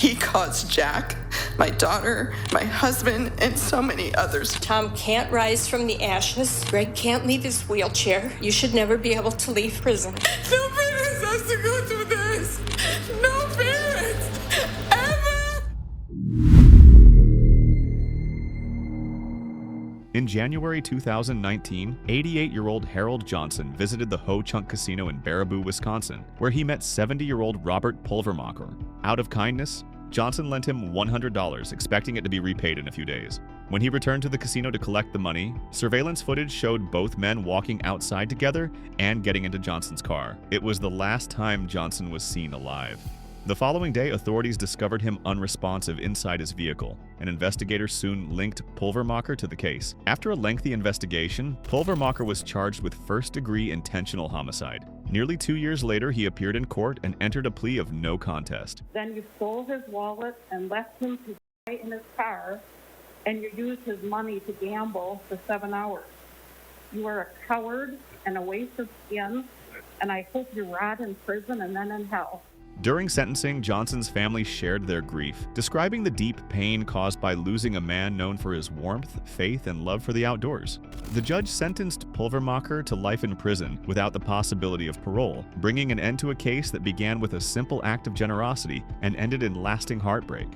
He caused Jack, my daughter, my husband, and so many others. Tom can't rise from the ashes. Greg can't leave his wheelchair. You should never be able to leave prison. No parents has to go through this. No parents, ever. In January 2019, 88-year-old Harold Johnson visited the Ho Chunk Casino in Baraboo, Wisconsin, where he met 70-year-old Robert Pulvermacher. Out of kindness, Johnson lent him $100, expecting it to be repaid in a few days. When he returned to the casino to collect the money, surveillance footage showed both men walking outside together and getting into Johnson's car. It was the last time Johnson was seen alive. The following day, authorities discovered him unresponsive inside his vehicle, and investigators soon linked Pulvermacher to the case. After a lengthy investigation, Pulvermacher was charged with first-degree intentional homicide. Nearly 2 years later, he appeared in court and entered a plea of no contest. Then you stole his wallet and left him to die in his car, and you used his money to gamble for 7 hours. You are a coward and a waste of skin, and I hope you rot in prison and then in hell. During sentencing, Johnson's family shared their grief, describing the deep pain caused by losing a man known for his warmth, faith, and love for the outdoors. The judge sentenced Pulvermacher to life in prison without the possibility of parole, bringing an end to a case that began with a simple act of generosity and ended in lasting heartbreak.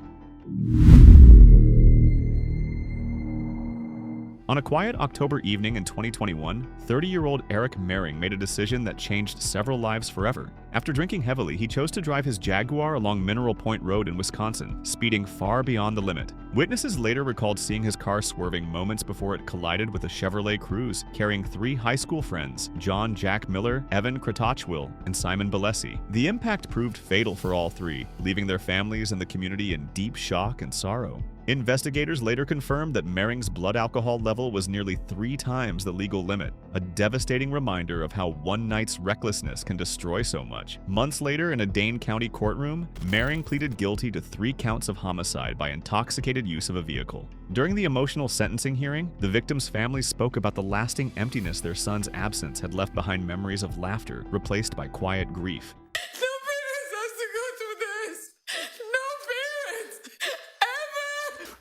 On a quiet October evening in 2021, 30-year-old Eric Mering made a decision that changed several lives forever. After drinking heavily, he chose to drive his Jaguar along Mineral Point Road in Wisconsin, speeding far beyond the limit. Witnesses later recalled seeing his car swerving moments before it collided with a Chevrolet Cruze carrying 3 high school friends, John Jack Miller, Evan Kratochwill, and Simon Balesi. The impact proved fatal for all 3, leaving their families and the community in deep shock and sorrow. Investigators later confirmed that Mering's blood alcohol level was nearly 3 times the legal limit, a devastating reminder of how one night's recklessness can destroy so much. Months later, in a Dane County courtroom, Mering pleaded guilty to 3 counts of homicide by intoxicated use of a vehicle. During the emotional sentencing hearing, the victims' families spoke about the lasting emptiness their son's absence had left behind memories of laughter, replaced by quiet grief.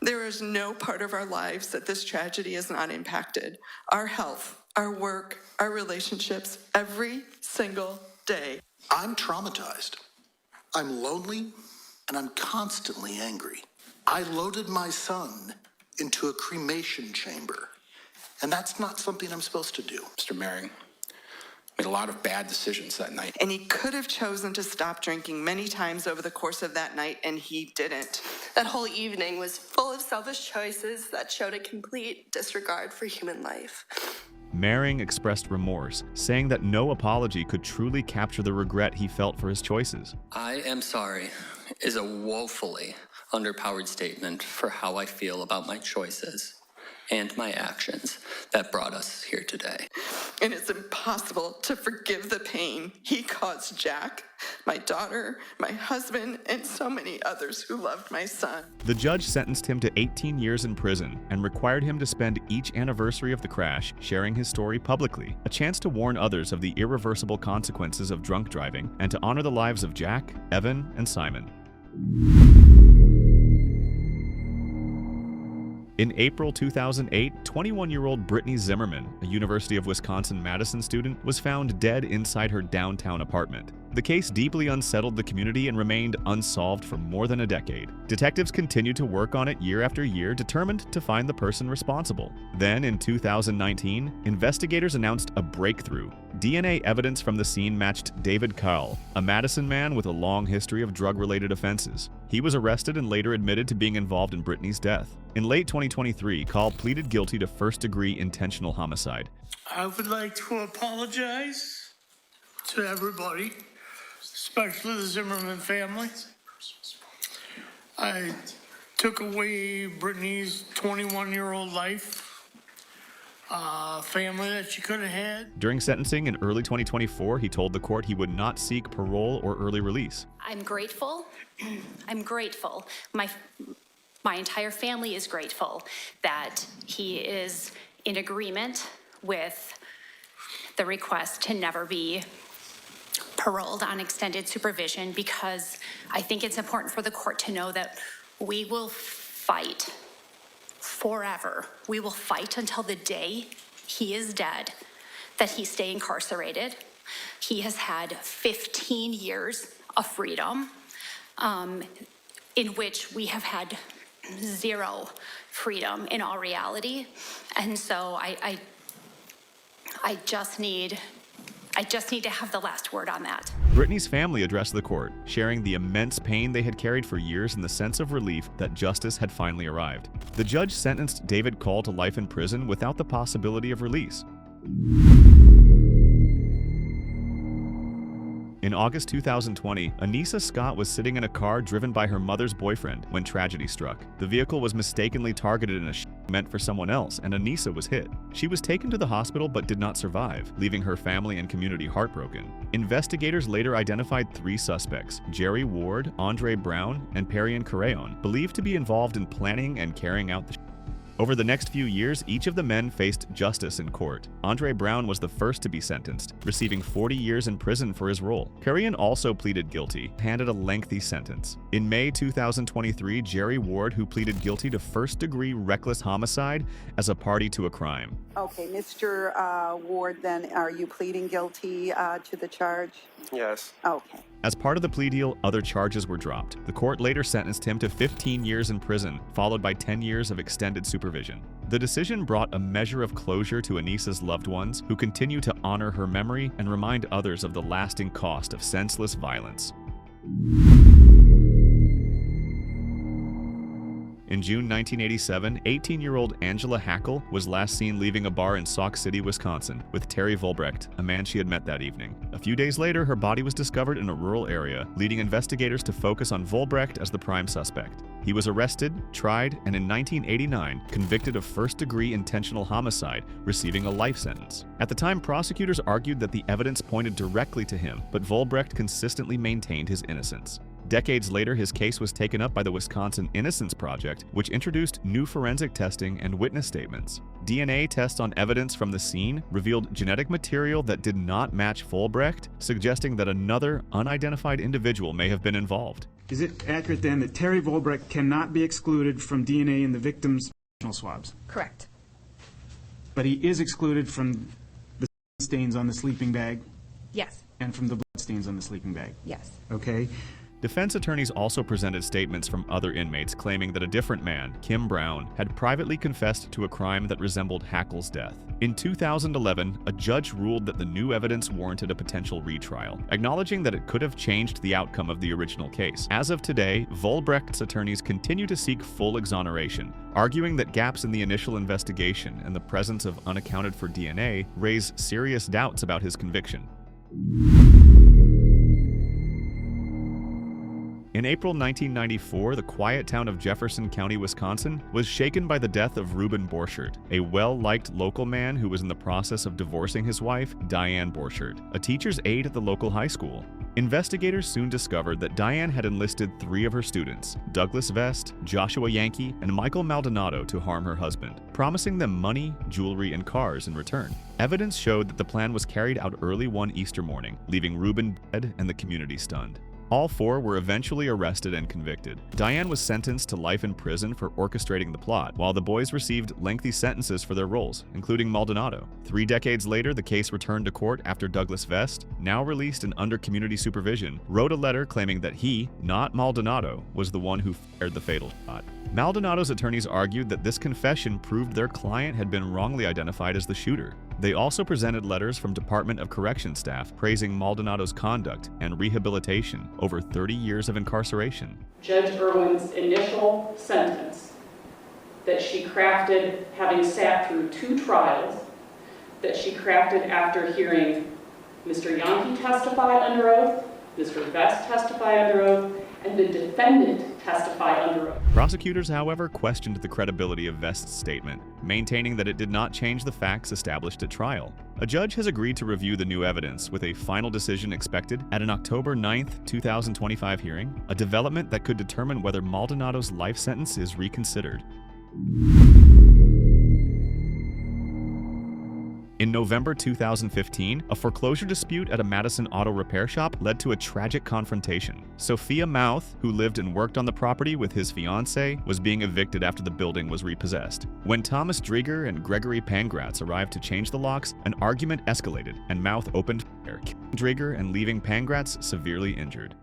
There is no part of our lives that this tragedy has not impacted. Our health, our work, our relationships, every single day. I'm traumatized. I'm lonely, and I'm constantly angry. I loaded my son into a cremation chamber, and that's not something I'm supposed to do. Mr. Mering made a lot of bad decisions that night. And he could have chosen to stop drinking many times over the course of that night, and he didn't. That whole evening was full of selfish choices that showed a complete disregard for human life. Mering expressed remorse, saying that no apology could truly capture the regret he felt for his choices. "I am sorry" is a woefully underpowered statement for how I feel about my choices and my actions that brought us here today. And it's impossible to forgive the pain he caused Jack, my daughter, my husband, and so many others who loved my son. The judge sentenced him to 18 years in prison and required him to spend each anniversary of the crash sharing his story publicly, a chance to warn others of the irreversible consequences of drunk driving and to honor the lives of Jack, Evan, and Simon. In April 2008, 21-year-old Britney Zimmerman, a University of Wisconsin-Madison student, was found dead inside her downtown apartment. The case deeply unsettled the community and remained unsolved for more than a decade. Detectives continued to work on it year after year, determined to find the person responsible. Then, in 2019, investigators announced a breakthrough. DNA evidence from the scene matched David Carl, a Madison man with a long history of drug-related offenses. He was arrested and later admitted to being involved in Britney's death. In late 2023, Carl pleaded guilty to first-degree intentional homicide. I would like to apologize to everybody, especially the Zimmerman family. I took away Britney's 21-year-old life, family that she could have had. During sentencing in early 2024, he told the court he would not seek parole or early release. I'm grateful. I'm grateful. My entire family is grateful that he is in agreement with the request to never be paroled on extended supervision because I think it's important for the court to know that we will fight forever. We will fight until the day he is dead, that he stay incarcerated. He has had 15 years of freedom, in which we have had zero freedom in all reality. And so I just need to have the last word on that. Britney's family addressed the court, sharing the immense pain they had carried for years and the sense of relief that justice had finally arrived. The judge sentenced David Cole to life in prison without the possibility of release. In August 2020, Anissa Scott was sitting in a car driven by her mother's boyfriend when tragedy struck. The vehicle was mistakenly targeted in a meant for someone else, and Anissa was hit. She was taken to the hospital but did not survive, leaving her family and community heartbroken. Investigators later identified 3 suspects, Jerry Ward, Andre Brown, and Perian Carreon, believed to be involved in planning and carrying out the Over the next few years, each of the men faced justice in court. Andre Brown was the first to be sentenced, receiving 40 years in prison for his role. Carreon also pleaded guilty, handed a lengthy sentence. In May 2023, Jerry Ward, who pleaded guilty to first-degree reckless homicide as a party to a crime. Okay, Mr. Ward, then are you pleading guilty to the charge? Yes. Okay. As part of the plea deal, other charges were dropped. The court later sentenced him to 15 years in prison, followed by 10 years of extended supervision. The decision brought a measure of closure to Anissa's loved ones, who continue to honor her memory and remind others of the lasting cost of senseless violence. In June 1987, 18-year-old Angela Hackle was last seen leaving a bar in Sauk City, Wisconsin, with Terry Vollbrecht, a man she had met that evening. A few days later, her body was discovered in a rural area, leading investigators to focus on Vollbrecht as the prime suspect. He was arrested, tried, and in 1989, convicted of first-degree intentional homicide, receiving a life sentence. At the time, prosecutors argued that the evidence pointed directly to him, but Vollbrecht consistently maintained his innocence. Decades later, his case was taken up by the Wisconsin Innocence Project, which introduced new forensic testing and witness statements. DNA tests on evidence from the scene revealed genetic material that did not match Vollbrecht, suggesting that another unidentified individual may have been involved. Is it accurate then that Terry Vollbrecht cannot be excluded from DNA in the victim's swabs? Correct. But he is excluded from the stains on the sleeping bag? Yes. And from the blood stains on the sleeping bag? Yes. Okay. Defense attorneys also presented statements from other inmates claiming that a different man, Kim Brown, had privately confessed to a crime that resembled Hackle's death. In 2011, a judge ruled that the new evidence warranted a potential retrial, acknowledging that it could have changed the outcome of the original case. As of today, Vollbrecht's attorneys continue to seek full exoneration, arguing that gaps in the initial investigation and the presence of unaccounted for DNA raise serious doubts about his conviction. In April 1994, the quiet town of Jefferson County, Wisconsin, was shaken by the death of Reuben Borchardt, a well-liked local man who was in the process of divorcing his wife, Diane Borchardt, a teacher's aide at the local high school. Investigators soon discovered that Diane had enlisted 3 of her students, Douglas Vest, Joshua Yankee, and Michael Maldonado, to harm her husband, promising them money, jewelry, and cars in return. Evidence showed that the plan was carried out early one Easter morning, leaving Reuben dead and the community stunned. All 4 were eventually arrested and convicted. Diane was sentenced to life in prison for orchestrating the plot, while the boys received lengthy sentences for their roles, including Maldonado. 3 decades later, the case returned to court after Douglas Vest, now released and under community supervision, wrote a letter claiming that he, not Maldonado, was the one who fired the fatal shot. Maldonado's attorneys argued that this confession proved their client had been wrongly identified as the shooter. They also presented letters from Department of Correction staff praising Maldonado's conduct and rehabilitation over 30 years of incarceration. Judge Irwin's initial sentence that she crafted having sat through 2 trials, that she crafted after hearing Mr. Yankee testify under oath, Mr. Vest testify under oath, and the defendant testify under oath. Prosecutors, however, questioned the credibility of Vest's statement, maintaining that it did not change the facts established at trial. A judge has agreed to review the new evidence, with a final decision expected at an October 9, 2025 hearing, a development that could determine whether Maldonado's life sentence is reconsidered. In November 2015, a foreclosure dispute at a Madison auto repair shop led to a tragic confrontation. Sophia Mouth, who lived and worked on the property with his fiancée, was being evicted after the building was repossessed. When Thomas Drieger and Gregory Pangratz arrived to change the locks, an argument escalated and Mouth opened fire, killing Drieger and leaving Pangratz severely injured.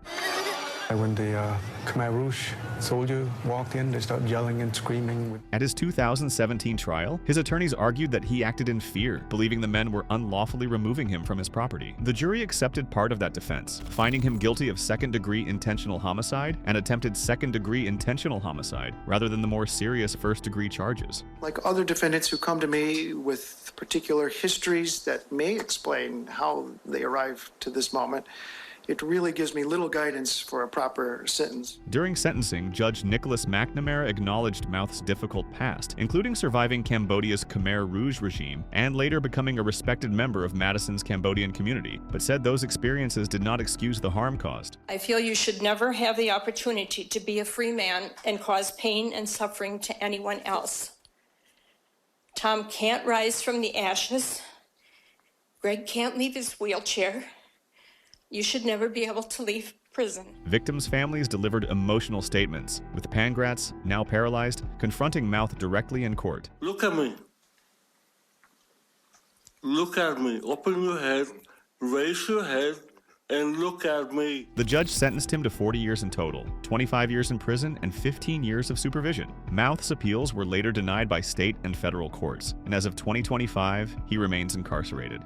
When the Khmer Rouge soldier walked in, they started yelling and screaming. At his 2017 trial, his attorneys argued that he acted in fear, believing the men were unlawfully removing him from his property. The jury accepted part of that defense, finding him guilty of second-degree intentional homicide and attempted second-degree intentional homicide, rather than the more serious first-degree charges. Like other defendants who come to me with particular histories that may explain how they arrived to this moment, it really gives me little guidance for a proper sentence. During sentencing, Judge Nicholas McNamara acknowledged Mouth's difficult past, including surviving Cambodia's Khmer Rouge regime and later becoming a respected member of Madison's Cambodian community, but said those experiences did not excuse the harm caused. I feel you should never have the opportunity to be a free man and cause pain and suffering to anyone else. Tom can't rise from the ashes. Greg can't leave his wheelchair. You should never be able to leave prison. Victims' families delivered emotional statements, with Pangratz, now paralyzed, confronting Mouth directly in court. Look at me. Look at me. Open your head, raise your head, and look at me. The judge sentenced him to 40 years in total, 25 years in prison, and 15 years of supervision. Mouth's appeals were later denied by state and federal courts, and as of 2025, he remains incarcerated.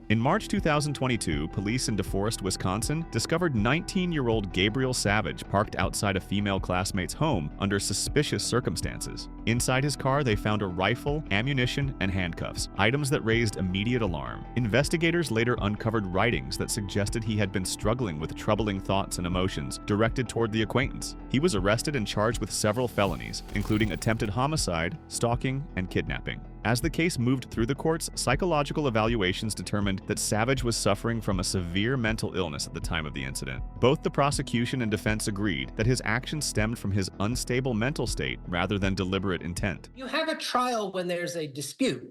In March 2022, police in DeForest, Wisconsin, discovered 19-year-old Gabriel Savage parked outside a female classmate's home under suspicious circumstances. Inside his car, they found a rifle, ammunition, and handcuffs, items that raised immediate alarm. Investigators later uncovered writings that suggested he had been struggling with troubling thoughts and emotions directed toward the acquaintance. He was arrested and charged with several felonies, including attempted homicide, stalking, and kidnapping. As the case moved through the courts, psychological evaluations determined that Savage was suffering from a severe mental illness at the time of the incident. Both the prosecution and defense agreed that his actions stemmed from his unstable mental state rather than deliberate intent. You have a trial when there's a dispute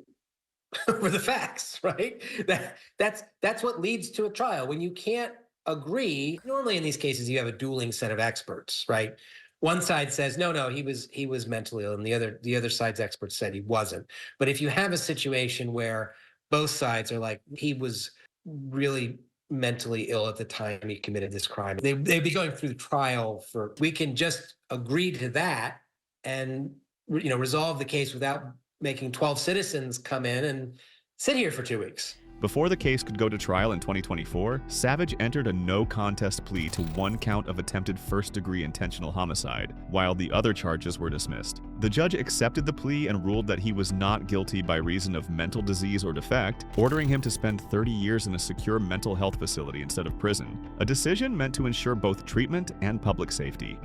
over the facts, right? That's what leads to a trial. When you can't agree, normally in these cases you have a dueling set of experts, right? One side says, no, he was mentally ill, and the other side's experts said he wasn't. But if you have a situation where both sides are like, he was really mentally ill at the time he committed this crime, they'd be going through the trial for, we can just agree to that and, resolve the case without making 12 citizens come in and sit here for 2 weeks. Before the case could go to trial in 2024, Savage entered a no-contest plea to 1 count of attempted first-degree intentional homicide, while the other charges were dismissed. The judge accepted the plea and ruled that he was not guilty by reason of mental disease or defect, ordering him to spend 30 years in a secure mental health facility instead of prison, a decision meant to ensure both treatment and public safety.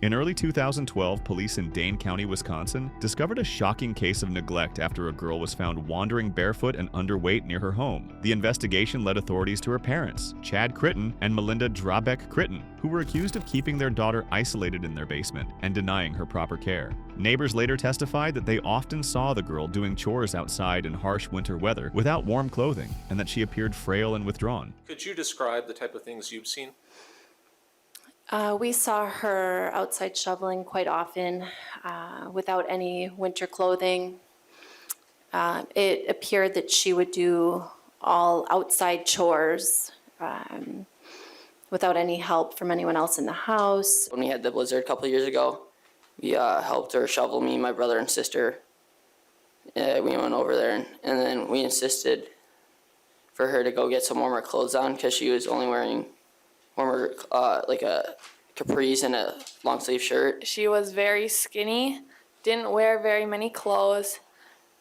In early 2012, police in Dane County, Wisconsin, discovered a shocking case of neglect after a girl was found wandering barefoot and underweight near her home. The investigation led authorities to her parents, Chad Critton and Melinda Drabeck Critton, who were accused of keeping their daughter isolated in their basement and denying her proper care. Neighbors later testified that they often saw the girl doing chores outside in harsh winter weather without warm clothing, and that she appeared frail and withdrawn. Could you describe the type of things you've seen? We saw her outside shoveling quite often without any winter clothing. It appeared that she would do all outside chores without any help from anyone else in the house. When we had the blizzard a couple of years ago, we helped her shovel, me, my brother, and sister. We went over there, and then we insisted for her to go get some warmer clothes on because she was only wearing warmer, like a capris and a long sleeve shirt. She was very skinny, didn't wear very many clothes,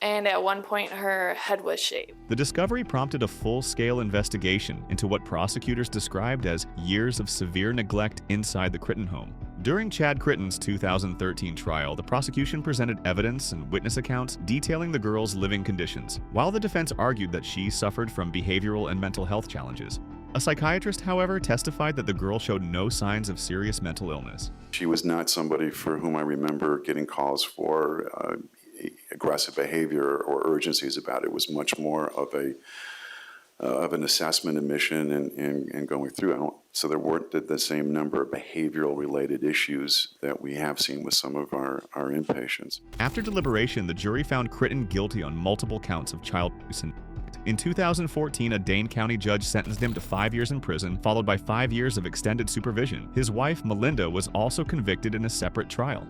and at one point her head was shaved. The discovery prompted a full-scale investigation into what prosecutors described as years of severe neglect inside the Critton home. During Chad Critton's 2013 trial, the prosecution presented evidence and witness accounts detailing the girl's living conditions, while the defense argued that she suffered from behavioral and mental health challenges. A psychiatrist, however, testified that the girl showed no signs of serious mental illness. She was not somebody for whom I remember getting calls for aggressive behavior or urgencies about it. It was much more of an assessment, admission, and going through. So there weren't the same number of behavioral-related issues that we have seen with some of our inpatients. After deliberation, the jury found Critton guilty on multiple counts of child abuse and neglect. In 2014, a Dane County judge sentenced him to 5 years in prison, followed by 5 years of extended supervision. His wife, Melinda, was also convicted in a separate trial.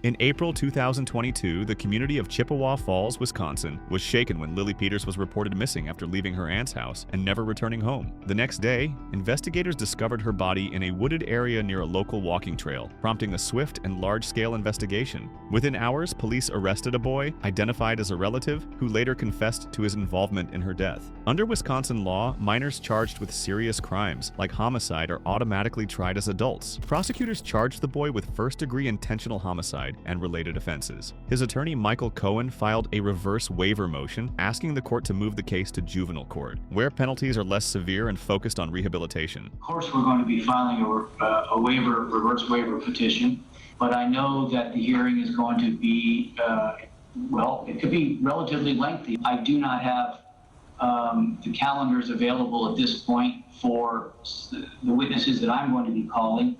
In April 2022, the community of Chippewa Falls, Wisconsin, was shaken when Lily Peters was reported missing after leaving her aunt's house and never returning home. The next day, investigators discovered her body in a wooded area near a local walking trail, prompting a swift and large-scale investigation. Within hours, police arrested a boy, identified as a relative, who later confessed to his involvement in her death. Under Wisconsin law, minors charged with serious crimes, like homicide, are automatically tried as adults. Prosecutors charged the boy with first-degree intentional homicide and related offenses. His attorney, Michael Cohen, filed a reverse waiver motion asking the court to move the case to juvenile court, where penalties are less severe and focused on rehabilitation. Of course, we're going to be filing a reverse waiver petition, but I know that the hearing is going to be, it could be relatively lengthy. I do not have the calendars available at this point for the witnesses that I'm going to be calling.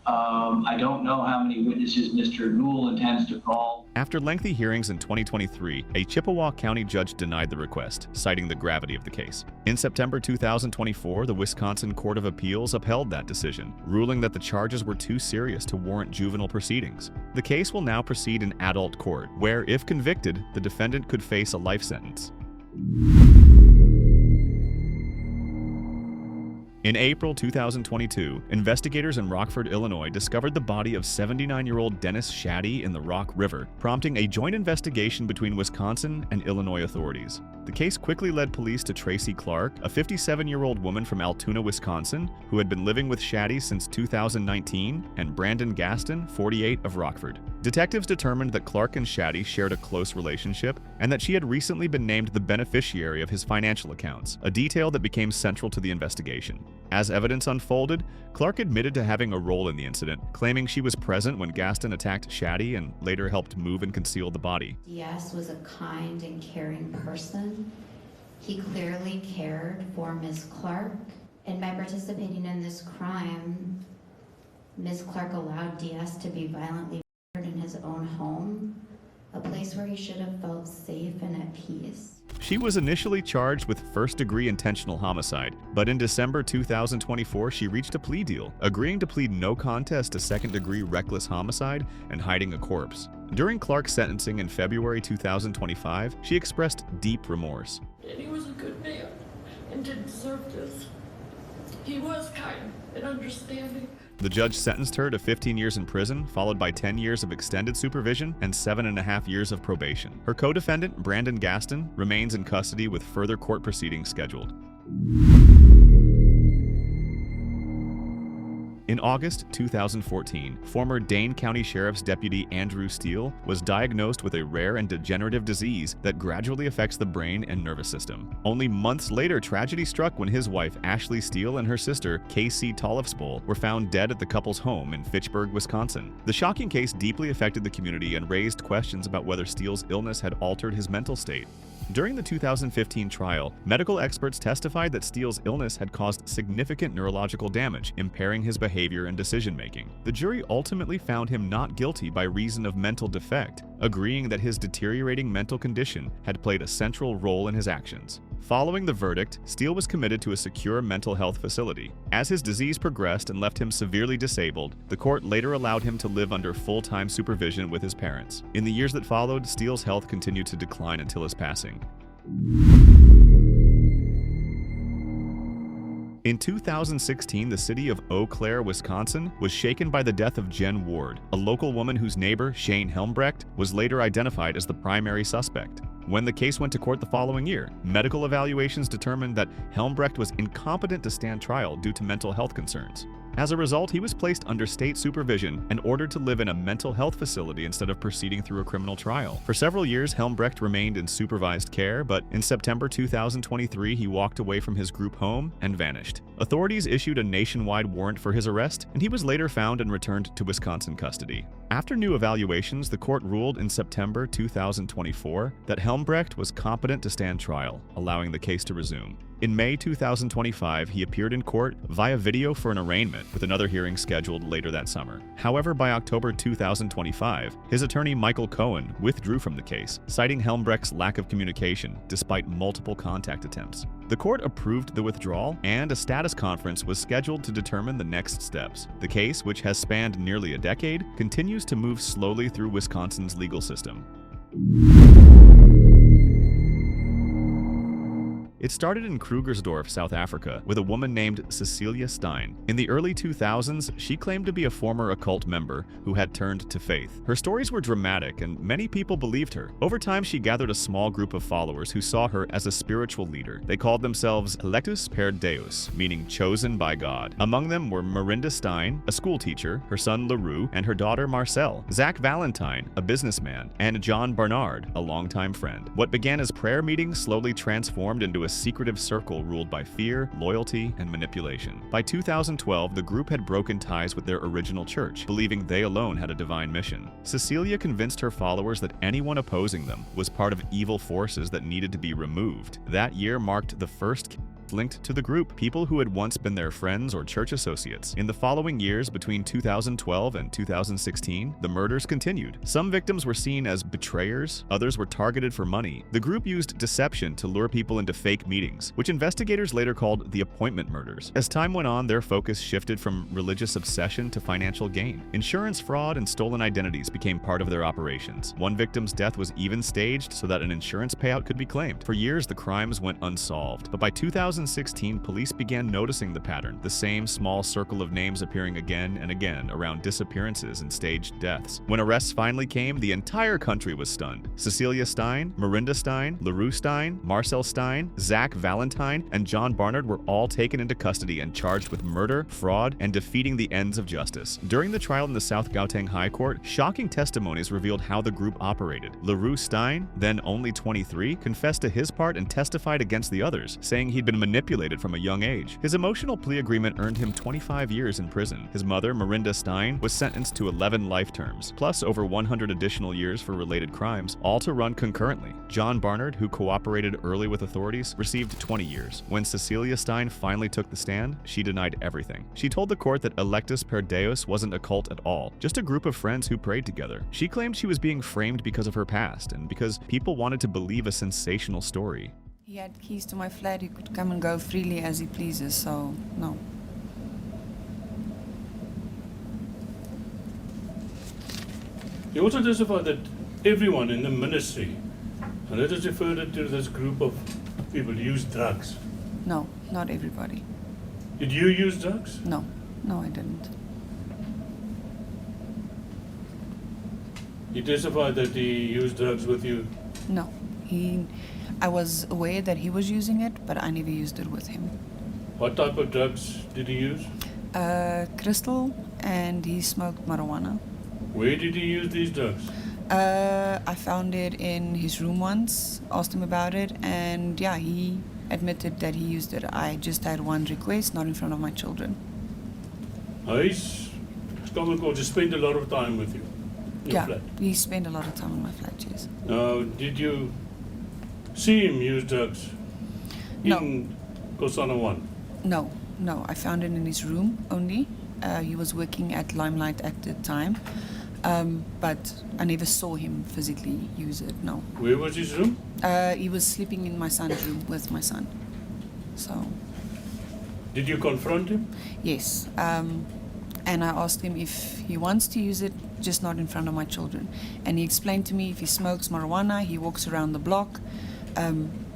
I don't know how many witnesses Mr. Newell intends to call. After lengthy hearings in 2023, a Chippewa County judge denied the request, citing the gravity of the case. In September 2024, the Wisconsin Court of Appeals upheld that decision, ruling that the charges were too serious to warrant juvenile proceedings. The case will now proceed in adult court, where, if convicted, the defendant could face a life sentence. In April 2022, investigators in Rockford, Illinois discovered the body of 79-year-old Dennis Shatty in the Rock River, prompting a joint investigation between Wisconsin and Illinois authorities. The case quickly led police to Tracy Clark, a 57-year-old woman from Altoona, Wisconsin, who had been living with Shatty since 2019, and Brandon Gaston, 48, of Rockford. Detectives determined that Clark and Shatty shared a close relationship and that she had recently been named the beneficiary of his financial accounts, a detail that became central to the investigation. As evidence unfolded, Clark admitted to having a role in the incident, claiming she was present when Gaston attacked Shatty and later helped move and conceal the body. DS was a kind and caring person. He clearly cared for Ms. Clark, and by participating in this crime, Ms. Clark allowed DS to be violently murdered in his own home, a place where he should have felt safe and at peace. She was initially charged with first-degree intentional homicide, but in December 2024, she reached a plea deal, agreeing to plead no contest to second-degree reckless homicide and hiding a corpse. During Clark's sentencing in February 2025, she expressed deep remorse. And he was a good man and didn't deserve this. He was kind and understanding. The judge sentenced her to 15 years in prison, followed by 10 years of extended supervision and 7.5 years of probation. Her co-defendant, Brandon Gaston, remains in custody with further court proceedings scheduled. In August 2014, former Dane County Sheriff's Deputy Andrew Steele was diagnosed with a rare and degenerative disease that gradually affects the brain and nervous system. Only months later, tragedy struck when his wife, Ashley Steele, and her sister, Casey Tollefsbohl, were found dead at the couple's home in Fitchburg, Wisconsin. The shocking case deeply affected the community and raised questions about whether Steele's illness had altered his mental state. During the 2015 trial, medical experts testified that Steele's illness had caused significant neurological damage, impairing his behavior and decision-making. The jury ultimately found him not guilty by reason of mental defect, agreeing that his deteriorating mental condition had played a central role in his actions. Following the verdict, Steele was committed to a secure mental health facility. As his disease progressed and left him severely disabled, the court later allowed him to live under full-time supervision with his parents. In the years that followed, Steele's health continued to decline until his passing. In 2016, the city of Eau Claire, Wisconsin, was shaken by the death of Jen Ward, a local woman whose neighbor, Shane Helmbrecht, was later identified as the primary suspect. When the case went to court the following year, medical evaluations determined that Helmbrecht was incompetent to stand trial due to mental health concerns. As a result, he was placed under state supervision and ordered to live in a mental health facility instead of proceeding through a criminal trial. For several years, Helmbrecht remained in supervised care, but in September 2023, he walked away from his group home and vanished. Authorities issued a nationwide warrant for his arrest, and he was later found and returned to Wisconsin custody. After new evaluations, the court ruled in September 2024 that Helmbrecht was competent to stand trial, allowing the case to resume. In May 2025, he appeared in court via video for an arraignment, with another hearing scheduled later that summer. However, by October 2025, his attorney Michael Cohen withdrew from the case, citing Helmbrecht's lack of communication despite multiple contact attempts. The court approved the withdrawal, and a status conference was scheduled to determine the next steps. The case, which has spanned nearly a decade, continues to move slowly through Wisconsin's legal system. It started in Krugersdorp, South Africa, with a woman named Cecilia Stein. In the early 2000s, she claimed to be a former occult member who had turned to faith. Her stories were dramatic, and many people believed her. Over time, she gathered a small group of followers who saw her as a spiritual leader. They called themselves Electus per Deus, meaning chosen by God. Among them were Marinda Stein, a schoolteacher, her son LaRue, and her daughter Marcel, Zach Valentine, a businessman, and John Barnard, a longtime friend. What began as prayer meetings slowly transformed into a secretive circle ruled by fear, loyalty, and manipulation. By 2012, the group had broken ties with their original church, believing they alone had a divine mission. Cecilia convinced her followers that anyone opposing them was part of evil forces that needed to be removed. That year marked the first linked to the group, people who had once been their friends or church associates. In the following years, between 2012 and 2016, the murders continued. Some victims were seen as betrayers, others were targeted for money. The group used deception to lure people into fake meetings, which investigators later called the appointment murders. As time went on, their focus shifted from religious obsession to financial gain. Insurance fraud and stolen identities became part of their operations. One victim's death was even staged so that an insurance payout could be claimed. For years, the crimes went unsolved, but by 2016, police began noticing the pattern, the same small circle of names appearing again and again around disappearances and staged deaths. When arrests finally came, the entire country was stunned. Cecilia Stein, Marinda Stein, LaRue Stein, Marcel Stein, Zach Valentine, and John Barnard were all taken into custody and charged with murder, fraud, and defeating the ends of justice. During the trial in the South Gauteng High Court, shocking testimonies revealed how the group operated. LaRue Stein, then only 23, confessed to his part and testified against the others, saying he'd been manipulated from a young age. His emotional plea agreement earned him 25 years in prison. His mother, Marinda Stein, was sentenced to 11 life terms, plus over 100 additional years for related crimes, all to run concurrently. John Barnard, who cooperated early with authorities, received 20 years. When Cecilia Stein finally took the stand, she denied everything. She told the court that Electus per Deus wasn't a cult at all, just a group of friends who prayed together. She claimed she was being framed because of her past and because people wanted to believe a sensational story. He had keys to my flat. He could come and go freely as he pleases, so no. He also testified that everyone in the ministry, and it is referred to this group of people, used drugs. No, not everybody. Did you use drugs? No, I didn't. He testified that he used drugs with you? No, I was aware that he was using it, but I never used it with him. What type of drugs did he use? Crystal, and he smoked marijuana. Where did he use these drugs? I found it in his room once, asked him about it, and yeah, he admitted that he used it. I just had one request, not in front of my children. He's just spent a lot of time with you in your flat. He spent a lot of time in my flat, yes. Now, did you see him use drugs in Kosana 1? No, I found it in his room only. He was working at Limelight at the time, but I never saw him physically use it, no. Where was his room? He was sleeping in my son's room with my son, so. Did you confront him? Yes, and I asked him if he wants to use it, just not in front of my children. And he explained to me if he smokes marijuana, he walks around the block,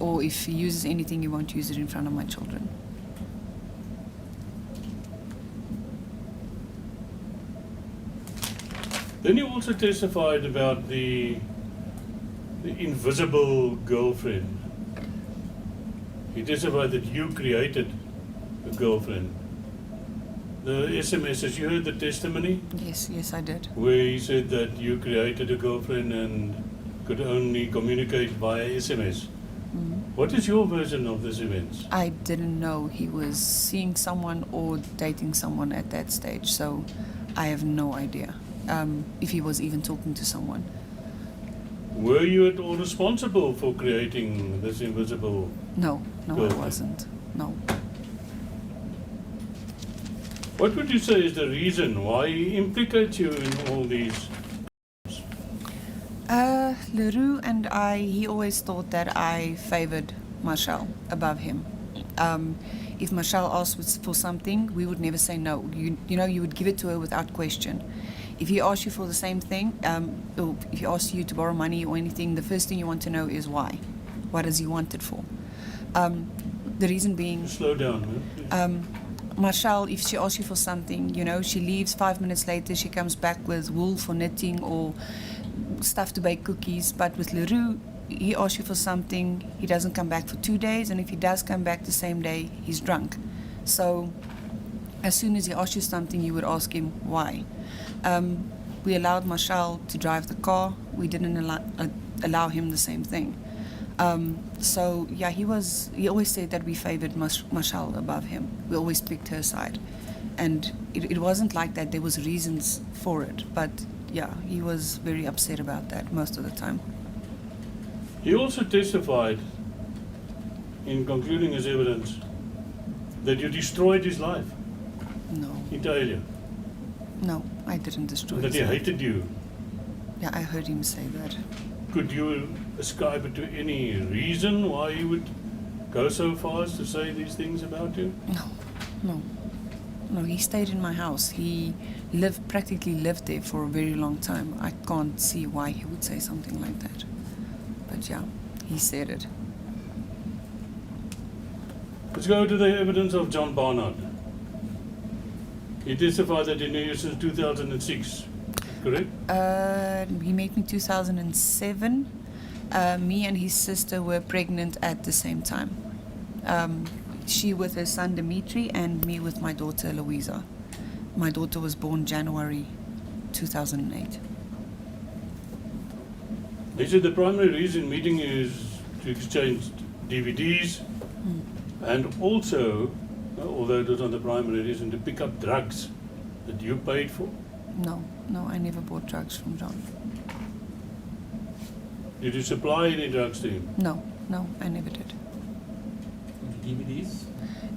or if he uses anything, he won't use it in front of my children. Then you also testified about the invisible girlfriend. He testified that you created a girlfriend. The SMSs, you heard the testimony Yes, I did. where he said that you created a girlfriend and could only communicate via SMS. What is your version of this events? I didn't know he was seeing someone or dating someone at that stage, so I have no idea if he was even talking to someone. Were you at all responsible for creating this invisible? No, I girlfriend? wasn't. No. What would you say is the reason why he implicates you in all these? Leroux and he always thought that I favored Marshall above him. If Marshall asked for something, we would never say no. You would give it to her without question. If he asks you for the same thing, or if he asks you to borrow money or anything, the first thing you want to know is why. What does he want it for? The reason being... Slow down, man. Marshall, if she asks you for something, she leaves 5 minutes later, she comes back with wool for knitting or stuff to bake cookies. But with Leroux, he asks you for something, he doesn't come back for 2 days, and if he does come back the same day, he's drunk. So as soon as he asks you something, you would ask him why. We allowed Marshall to drive the car. We didn't allow him the same thing. So yeah, he always said that we favored Marshall above him. We always picked her side. And it wasn't like that. There was reasons for it. But yeah, he was very upset about that most of the time. He also testified in concluding his evidence that you destroyed his life. No. He told you. No, I didn't destroy That he his life. hated you. Yeah, I heard him say that. Could you ascribe it to any reason why he would go so far as to say these things about you? No, he stayed in my house. He practically lived there for a very long time. I can't see why he would say something like that. But yeah, he said it. Let's go to the evidence of John Barnard. He testified that he knew you since 2006, correct? He met me 2007. Me and his sister were pregnant at the same time. She with her son Dimitri and me with my daughter Louisa. My daughter was born January 2008. He said the primary reason meeting you is to exchange DVDs and also, although it was not the primary reason, to pick up drugs that you paid for. No, I never bought drugs from John. Did you supply any drugs to him? No, I never did. DVDs?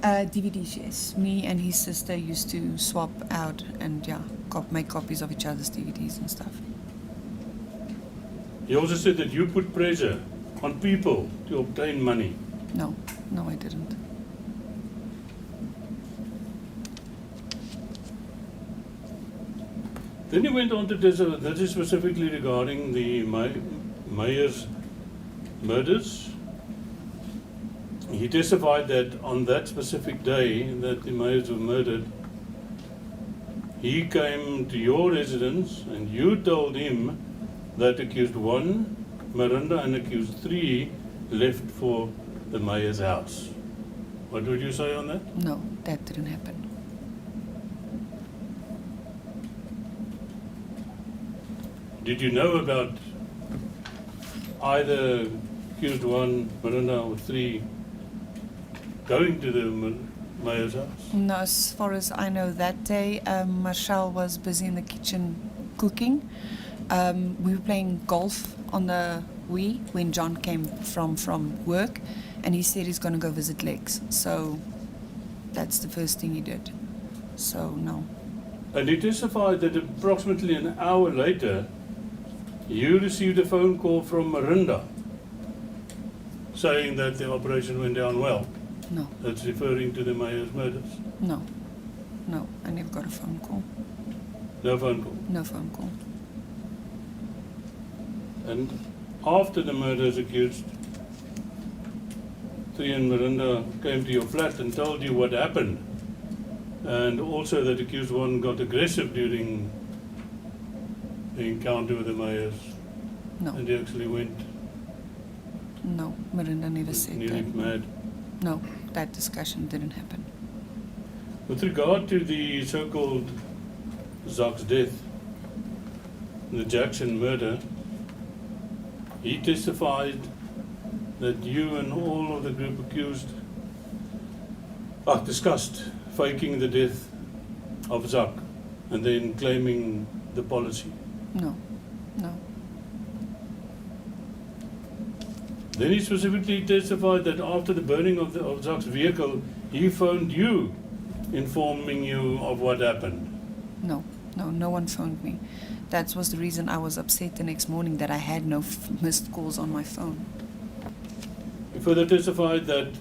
DVDs, yes. Me and his sister used to swap out and make copies of each other's DVDs and stuff. He also said that you put pressure on people to obtain money. No, I didn't. Then he went on to testify, this is specifically regarding the mayor's murders. He testified that on that specific day that the mayors were murdered, he came to your residence and you told him that accused 1, Miranda, and accused 3 left for the mayor's house. What would you say on that? No, that didn't happen. Did you know about either accused 1, Miranda, or 3 going to the mayor's house? No, as far as I know, that day Marshall was busy in the kitchen cooking. We were playing golf on the Wii when John came from work, and he said he's going to go visit Lex. So that's the first thing he did. So no. And he testified that approximately an hour later, you received a phone call from Miranda saying that the operation went down well. No. That's referring to the mayor's murders. No, I never got a phone call. No phone call. No phone call. And after the murders, accused 3 and Miranda came to your flat and told you what happened. And also that accused 1 got aggressive during the encounter with the mayors. No. And he actually went No, Miranda never said nearly that. mad. No, that discussion didn't happen. With regard to the so-called Zach's death, the Jackson murder, he testified that you and all of the group accused discussed faking the death of Zach and then claiming the policy. No. Then he specifically testified that after the burning of Zach's vehicle, he phoned you, informing you of what happened. No one phoned me. That was the reason I was upset the next morning, that I had no missed calls on my phone. He further testified that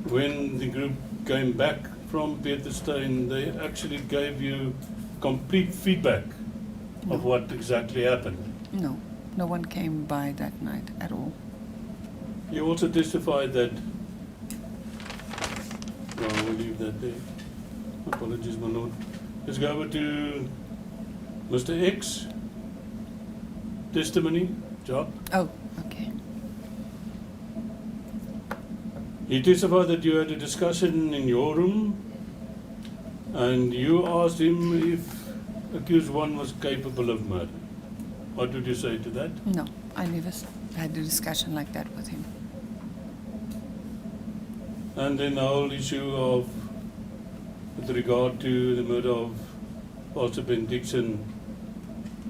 when the group came back from Pieterstein, they actually gave you complete feedback of what exactly happened. No one came by that night at all. You also testified that, well, we'll leave that there. Apologies, my lord. Let's go over to Mr. X. Testimony, Job. Oh, okay. He testified that you had a discussion in your room and you asked him if accused one was capable of murder. What would you say to that? No, I never had a discussion like that with him. And then the whole issue of, with regard to the murder of Pastor Ben Dixon,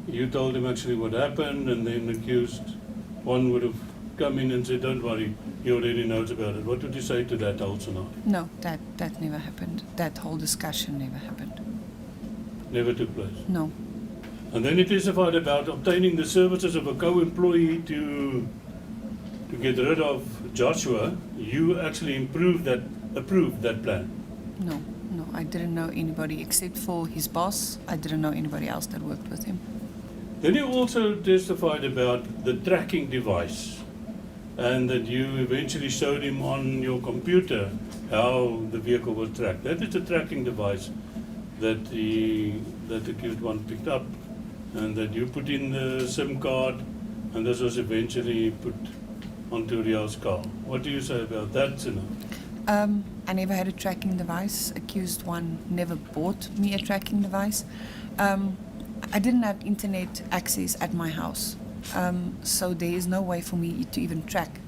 you told him actually what happened, and then accused one would have come in and said, don't worry, he already knows about it. What would you say to that whole scenario? No, that never happened. That whole discussion never happened. Never took place? No. And then he testified about obtaining the services of a co-employee to get rid of Joshua. You actually approved that plan? No, I didn't know anybody except for his boss. I didn't know anybody else that worked with him. Then you also testified about the tracking device, and that you eventually showed him on your computer how the vehicle was tracked. That is the tracking device that that accused one picked up, and that you put in the SIM card, and this was eventually put onto Riel's car. What do you say about that, Sina? I never had a tracking device. Accused one never bought me a tracking device. I didn't have internet access at my house, so there is no way for me to even track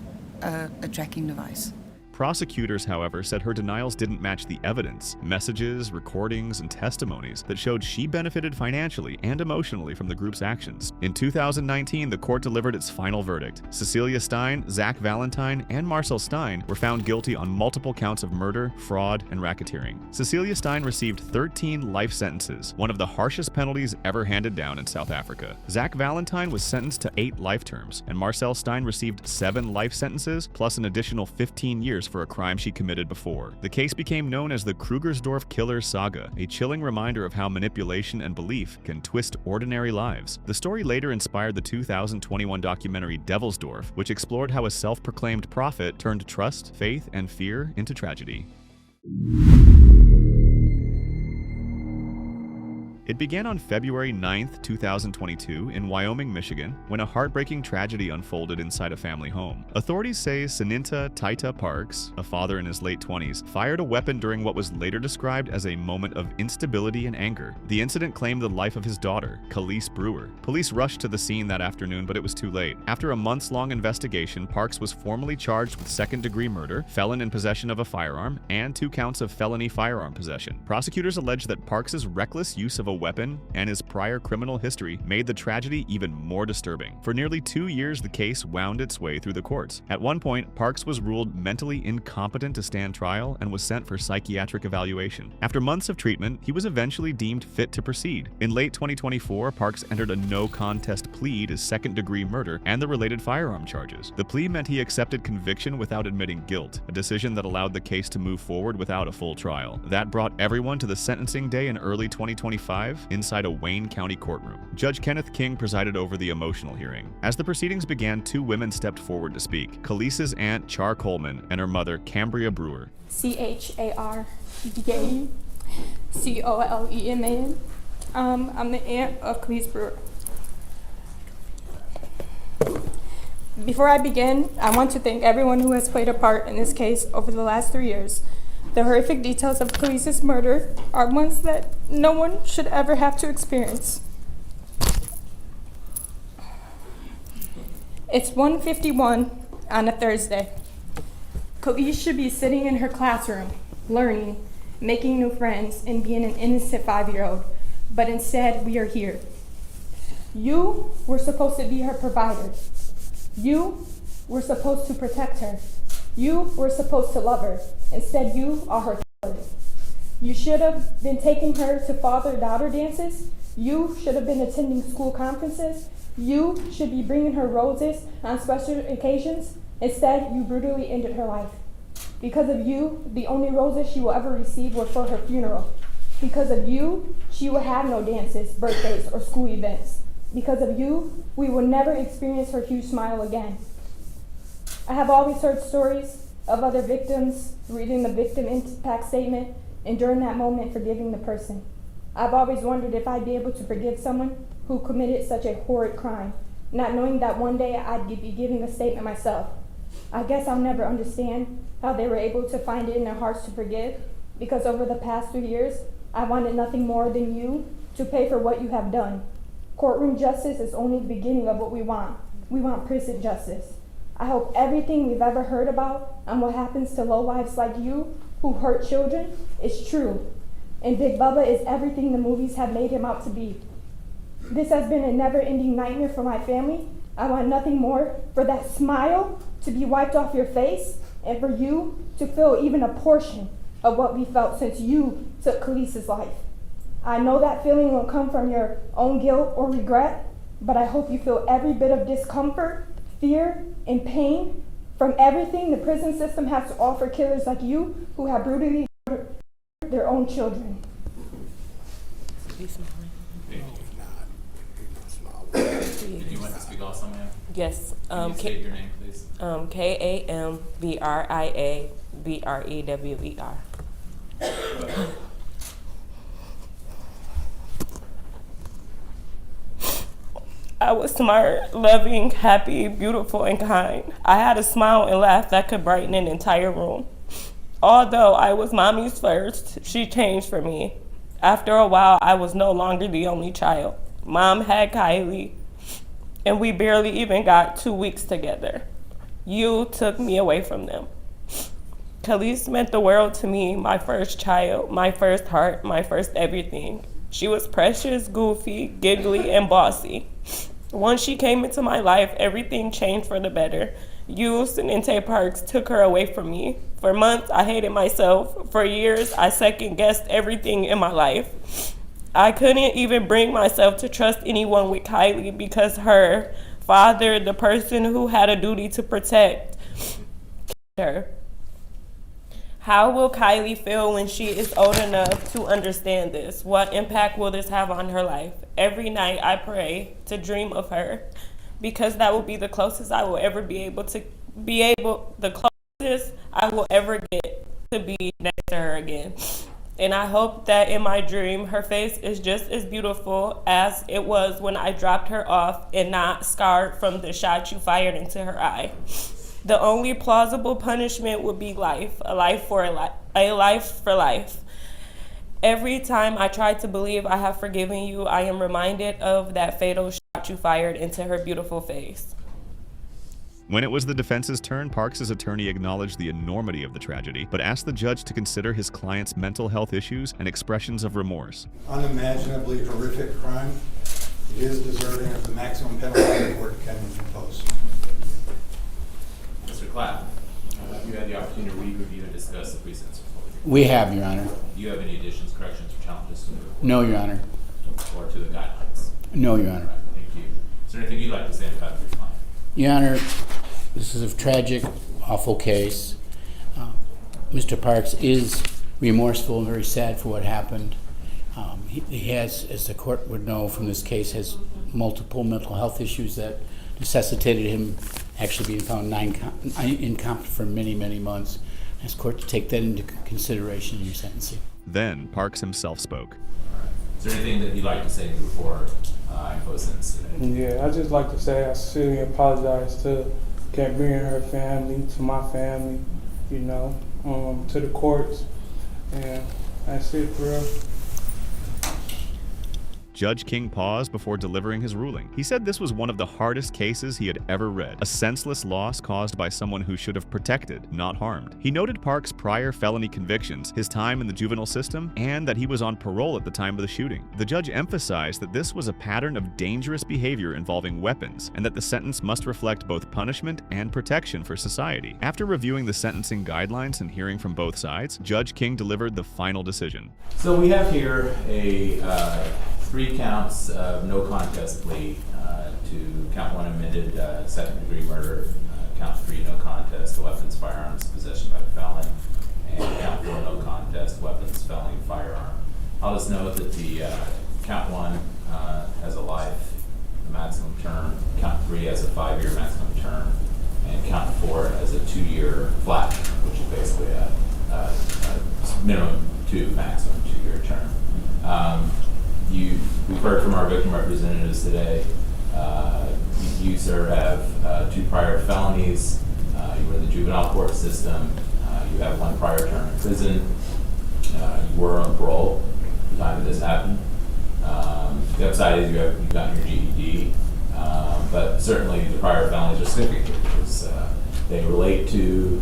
a tracking device. Prosecutors, however, said her denials didn't match the evidence, messages, recordings, and testimonies that showed she benefited financially and emotionally from the group's actions. In 2019, the court delivered its final verdict. Cecilia Stein, Zach Valentine, and Marcel Stein were found guilty on multiple counts of murder, fraud, and racketeering. Cecilia Stein received 13 life sentences, one of the harshest penalties ever handed down in South Africa. Zach Valentine was sentenced to 8 life terms, and Marcel Stein received 7 life sentences plus an additional 15 years for a crime she committed before. The case became known as the Krugersdorp killer saga, a chilling reminder of how manipulation and belief can twist ordinary lives. The story later inspired the 2021 documentary Devilsdorf, which explored how a self-proclaimed prophet turned trust, faith, and fear into tragedy. It began on February 9th, 2022 in Wyoming, Michigan, when a heartbreaking tragedy unfolded inside a family home. Authorities say Saninta Taita Parks, a father in his late 20s, fired a weapon during what was later described as a moment of instability and anger. The incident claimed the life of his daughter, Kylie Brewer. Police rushed to the scene that afternoon, but it was too late. After a months-long investigation, Parks was formally charged with second-degree murder, felon in possession of a firearm, and 2 counts of felony firearm possession. Prosecutors alleged that Parks's reckless use of a weapon and his prior criminal history made the tragedy even more disturbing. For nearly 2 years, the case wound its way through the courts. At one point, Parks was ruled mentally incompetent to stand trial and was sent for psychiatric evaluation. After months of treatment, he was eventually deemed fit to proceed. In late 2024, Parks entered a no-contest plea to second-degree murder and the related firearm charges. The plea meant he accepted conviction without admitting guilt, a decision that allowed the case to move forward without a full trial. That brought everyone to the sentencing day in early 2025 inside a Wayne County courtroom. Judge Kenneth King presided over the emotional hearing. As the proceedings began, 2 women stepped forward to speak: Kalisa's aunt, Char Coleman, and her mother, Cambria Brewer. CharDaColeman. I'm the aunt of Kylie Brewer. Before I begin, I want to thank everyone who has played a part in this case over the last 3 years. The horrific details of Khalees's murder are ones that no one should ever have to experience. It's 1:51 on a Thursday. Khalees should be sitting in her classroom, learning, making new friends, and being an innocent 5-year-old, but instead we are here. You were supposed to be her provider. You were supposed to protect her. You were supposed to love her. Instead, you are her killer. You should have been taking her to father-daughter dances. You should have been attending school conferences. You should be bringing her roses on special occasions. Instead, you brutally ended her life. Because of you, the only roses she will ever receive were for her funeral. Because of you, she will have no dances, birthdays, or school events. Because of you, we will never experience her huge smile again. I have always heard stories of other victims reading the victim impact statement and during that moment forgiving the person. I've always wondered if I'd be able to forgive someone who committed such a horrid crime, not knowing that one day I'd be giving a statement myself. I guess I'll never understand how they were able to find it in their hearts to forgive, because over the past 3 years, I wanted nothing more than you to pay for what you have done. Courtroom justice is only the beginning of what we want. We want prison justice. I hope everything we've ever heard about and what happens to lowlifes like you who hurt children is true. And Big Bubba is everything the movies have made him out to be. This has been a never-ending nightmare for my family. I want nothing more for that smile to be wiped off your face and for you to feel even a portion of what we felt since you took Khalees's life. I know that feeling won't come from your own guilt or regret, but I hope you feel every bit of discomfort, fear, and pain from everything the prison system has to offer killers like you who have brutally murdered their own children. Did you want to speak also, ma'am? Yes. Can you state your name, please? KAMBRIABREWER. I was smart, loving, happy, beautiful, and kind. I had a smile and laugh that could brighten an entire room. Although I was mommy's first, she changed for me. After a while, I was no longer the only child. Mom had Kylie, and we barely even got 2 weeks together. You took me away from them. Khalees meant the world to me, my first child, my first heart, my first everything. She was precious, goofy, giggly, and bossy. Once she came into my life, everything changed for the better. You, Senente Parks, took her away from me. For months, I hated myself. For years, I second-guessed everything in my life. I couldn't even bring myself to trust anyone with Kylie because her father, the person who had a duty to protect her. How will Kylie feel when she is old enough to understand this? What impact will this have on her life? Every night I pray to dream of her because that will be the closest I will ever the closest I will ever get to be next to her again. And I hope that in my dream, her face is just as beautiful as it was when I dropped her off and not scarred from the shot you fired into her eye. The only plausible punishment would be life, a life for life. Every time I try to believe I have forgiven you, I am reminded of that fatal shot you fired into her beautiful face. When it was the defense's turn, Parks' attorney acknowledged the enormity of the tragedy, but asked the judge to consider his client's mental health issues and expressions of remorse. Unimaginably horrific crime. It is deserving of the maximum penalty the court can impose. Mr. Clapp, you had the opportunity to read, review, and discuss the pre-sentence report. We have, Your Honor. Do you have any additions, corrections, or challenges to the report? No, Your Honor. Or to the guidelines? No, Your Honor. Right, thank you. Is there anything you'd like to say about your client? Your Honor, this is a tragic, awful case. Mr. Parks is remorseful and very sad for what happened. He has, as the court would know from this case, has multiple mental health issues that necessitated him actually being found incompetent for many, many months. I ask court to take that into consideration in your sentencing. Then Parks himself spoke. Is there anything that you'd like to say before I impose sentence today? Yeah, I'd just like to say I sincerely apologize to Gabrielle and her family, to my family. You know, to the courts, and that's it, bro. Judge King paused before delivering his ruling. He said this was one of the hardest cases he had ever read, a senseless loss caused by someone who should have protected, not harmed. He noted Parks' prior felony convictions, his time in the juvenile system, and that he was on parole at the time of the shooting. The judge emphasized that this was a pattern of dangerous behavior involving weapons, and that the sentence must reflect both punishment and protection for society. After reviewing the sentencing guidelines and hearing from both sides, Judge King delivered the final decision. So we have here a 3 counts of no contest plea to count 1 amended second-degree murder, count 3 no contest weapons, firearms, possession by felon, and count 4 no contest weapons, felony, firearm. I'll just note that the count 1 has a life maximum term, count 3 has a 5-year maximum term, and count 4 has a 2-year flat, which is basically a minimum 2, maximum 2-year term. We've heard from our victim representatives today. You, sir, have 2 prior felonies. You were in the juvenile court system. You have 1 prior term in prison. You were on parole at the time that this happened. The upside is you've gotten your GED, but certainly the prior felonies are significant because they relate to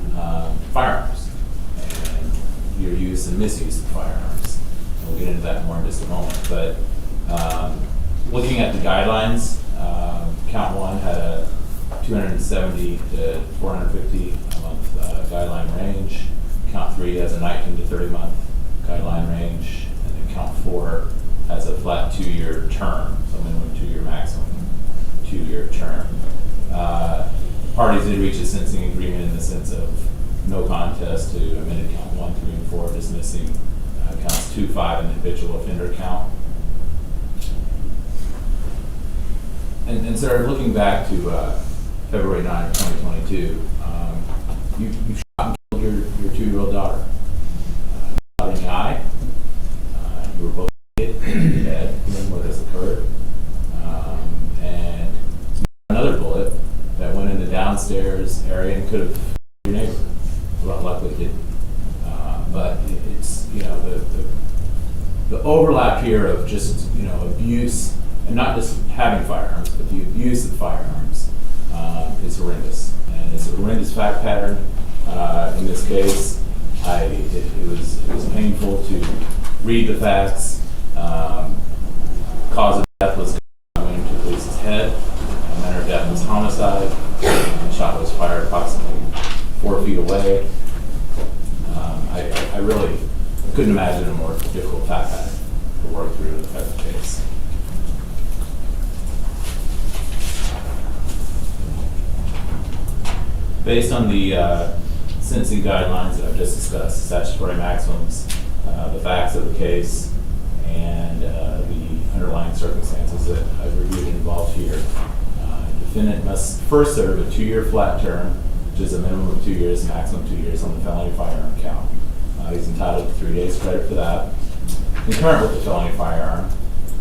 firearms and your use and misuse of firearms. We'll get into that more in just a moment. But looking at the guidelines, count 1 had a 270 to 450 a month guideline range. Count 3 has a 19 to 30 month guideline range. And then count 4 has a flat 2-year term, so minimum 2-year, maximum 2-year term. Parties did reach a sentencing agreement in the sense of no contest to amended count 1, 3, and 4, dismissing counts 2, 5, and the habitual offender count. And sir, looking back to February 9, 2022, you shot and killed your 2-year-old daughter. Shot in the eye. You were both hit in the head when this occurred. And another bullet that went in the downstairs area and could have killed your neighbor. Well, luckily it didn't. But it's, the overlap here of just, abuse, and not just having firearms, but the abuse of firearms is horrendous. And it's a horrendous fact pattern. In this case, it was painful to read the facts. Cause of death was going into the police's head. Manner of death was homicide. The shot was fired approximately 4 feet away. I really couldn't imagine a more difficult fact pattern to work through in the federal case. Based on the sentencing guidelines that I've just discussed, statutory maximums, the facts of the case, and the underlying circumstances that I've reviewed and involved here, the defendant must first serve a 2-year flat term, which is a minimum of 2 years, maximum 2 years on the felony firearm count. He's entitled to 3 days credit for that. Concurrent with the felony firearm,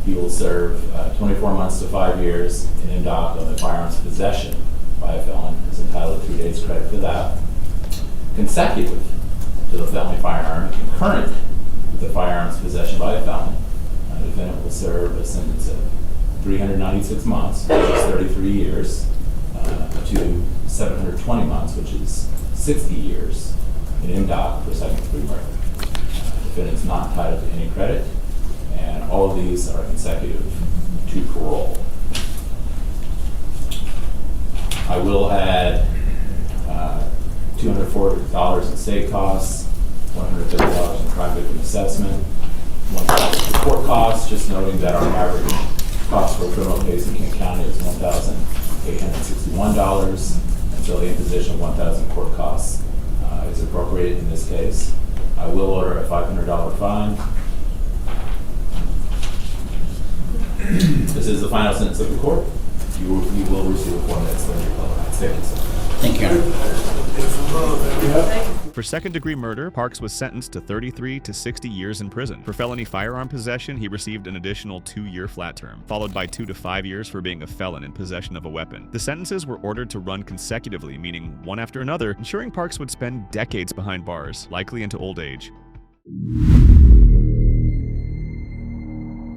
he will serve 24 months to 5 years in MDOC on the firearms possession by a felon. Is entitled to 3 days credit for that. Consecutive to the felony firearm, concurrent with the firearms possession by a felon, the defendant will serve a sentence of 396 months, which is 33 years, to 720 months, which is 60 years in MDOC for second-degree murder. The defendant is not entitled to any credit, and all of these are consecutive to parole. I will add $240 in state costs, $130 in crime victim assessment, $1 in court costs, just noting that our average cost for a criminal case in King County is $1,861, and so the imposition of $1,000 court costs is appropriate in this case. I will order a $500 fine. This is the final sentence of the court. You will receive a 4 minutes later. Thank you, sir. Thank you, Your Honor. For second-degree murder, Parks was sentenced to 33 to 60 years in prison. For felony firearm possession, he received an additional 2-year flat term, followed by 2 to 5 years for being a felon in possession of a weapon. The sentences were ordered to run consecutively, meaning one after another, ensuring Parks would spend decades behind bars, likely into old age.